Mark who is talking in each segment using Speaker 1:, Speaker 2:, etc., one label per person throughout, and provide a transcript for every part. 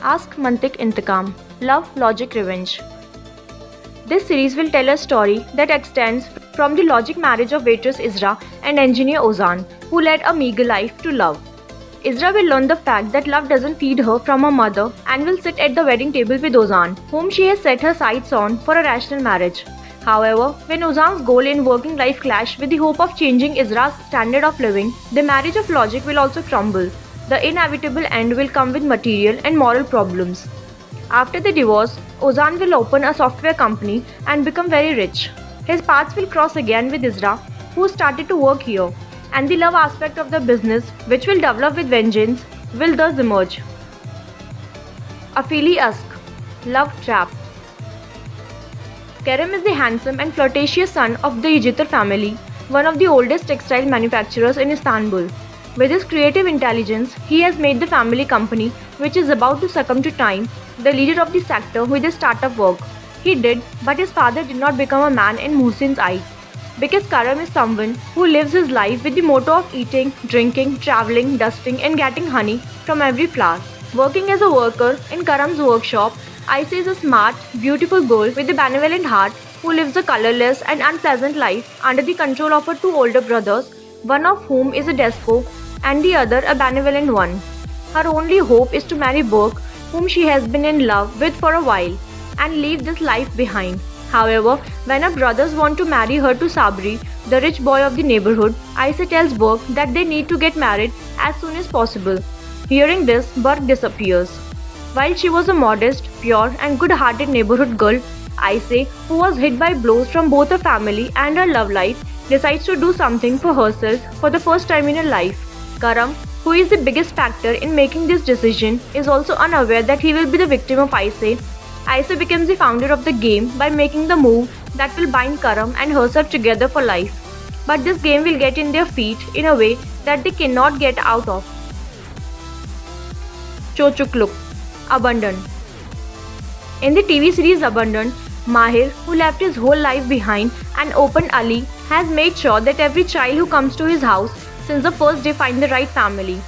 Speaker 1: Ask Mantik Intikam, Love, Logic, Revenge. This series will tell a story that extends from the logic marriage of waitress Isra and engineer Ozan, who led a meager life, to love. Isra will learn the fact that love doesn't feed her from her mother and will sit at the wedding table with Ozan, whom she has set her sights on for a rational marriage. However, when Ozan's goal in working life clash with the hope of changing Isra's standard of living, the marriage of logic will also crumble. The inevitable end will come with material and moral problems. After the divorce, Ozan will open a software company and become very rich. His paths will cross again with Isra, who started to work here, and the love aspect of the business, which will develop with vengeance, will thus emerge. Afili Ask, Love Trap. Kerem is the handsome and flirtatious son of the Yigitar family, one of the oldest textile manufacturers in Istanbul. With his creative intelligence, he has made the family company, which is about to succumb to time, the leader of the sector with his startup work. He did, but his father did not become a man in Muhsin's eyes. Because Kerem is someone who lives his life with the motto of eating, drinking, traveling, dusting and getting honey from every flower. Working as a worker in Kerem's workshop, Aisha is a smart, beautiful girl with a benevolent heart who lives a colorless and unpleasant life under the control of her two older brothers, one of whom is a despot and the other a benevolent one. Her only hope is to marry Burcu, whom she has been in love with for a while, and leave this life behind. However, when her brothers want to marry her to Sabri, the rich boy of the neighborhood, Aisha tells Burcu that they need to get married as soon as possible. Hearing this, Burcu disappears. While she was a modest, pure and good-hearted neighborhood girl, Aisha, who was hit by blows from both her family and her love life, decides to do something for herself for the first time in her life. Kerem, who is the biggest factor in making this decision, is also unaware that he will be the victim of Aisha. Aisha becomes the founder of the game by making the move that will bind Kerem and herself together for life. But this game will get in their feet in a way that they cannot get out of. Chochukluk, Abandon. In the TV series Abandon, Mahir, who left his whole life behind and opened Ali, has made sure that every child who comes to his house since the first day find the right family.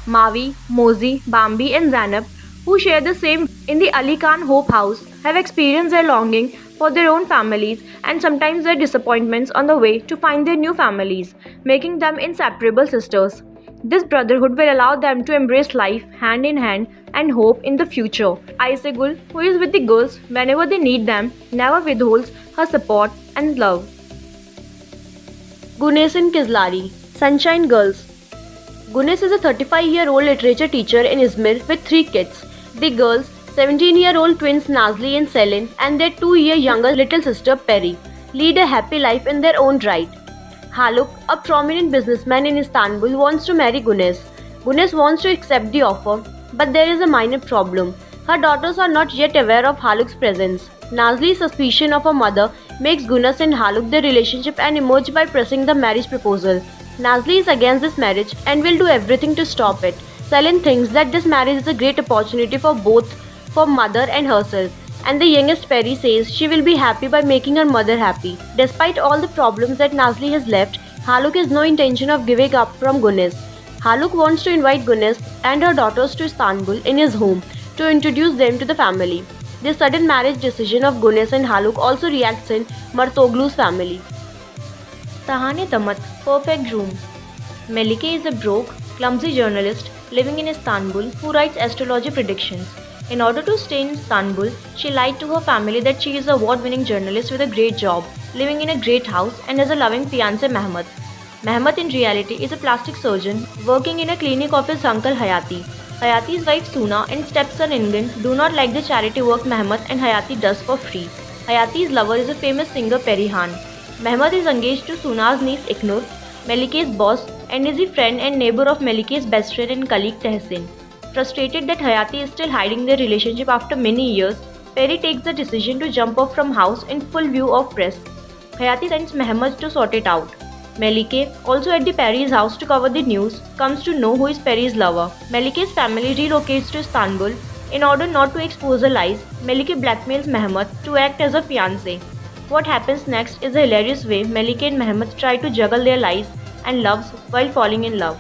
Speaker 1: Mavi, Mozi, Bambi and Zainab, who share the same in the Ali Khan Hope House, have experienced their longing for their own families and sometimes their disappointments on the way to find their new families, making them inseparable sisters. This brotherhood will allow them to embrace life hand in hand and hope in the future. Aisha Gul, who is with the girls whenever they need them, never withholds her support and love. Gunesh and Kizlari, Sunshine Girls. Gunesh is a 35-year-old literature teacher in Izmir with 3 kids. The girls, 17-year-old twins Nazli and Selin and their 2-year younger little sister Peri, lead a happy life in their own right. Haluk, a prominent businessman in Istanbul, wants to marry Gunesh. Gunesh wants to accept the offer, but there is a minor problem. Her daughters are not yet aware of Haluk's presence. Nazli's suspicion of her mother makes Gunesh and Haluk their relationship and emerge by pressing the marriage proposal. Nazli is against this marriage and will do everything to stop it. Selin thinks that this marriage is a great opportunity for both, for mother and herself. And the youngest Peri says she will be happy by making her mother happy. Despite all the problems that Nazli has left, Haluk has no intention of giving up from Gunesh. Haluk wants to invite Gunesh and her daughters to Istanbul in his home to introduce them to the family. This sudden marriage decision of Gunesh and Haluk also reacts in Martoglu's family. Sahane Damat, Perfect Groom. Melike is a broke, clumsy journalist living in Istanbul who writes astrology predictions. In order to stay in Istanbul, she lied to her family that she is an award-winning journalist with a great job, living in a great house and has a loving fiancé Mehmet. Mehmet in reality is a plastic surgeon working in a clinic of his uncle Hayati. Hayati's wife Suna and stepson Ingan do not like the charity work Mehmet and Hayati does for free. Hayati's lover is a famous singer Perihan. Mehmet is engaged to Suna's niece Iknur, Melike's boss, and is the friend and neighbor of Melike's best friend and colleague Tehsin. Frustrated that Hayati is still hiding their relationship after many years, Peri takes the decision to jump off from house in full view of press. Hayati sends Mehmet to sort it out. Melike, also at the Peri's house to cover the news, comes to know who is Peri's lover. Melike's family relocates to Istanbul. In order not to expose her lies, Melike blackmails Mehmet to act as a fiancé. What happens next is a hilarious way Melike and Mehmet try to juggle their lies and loves while falling in love.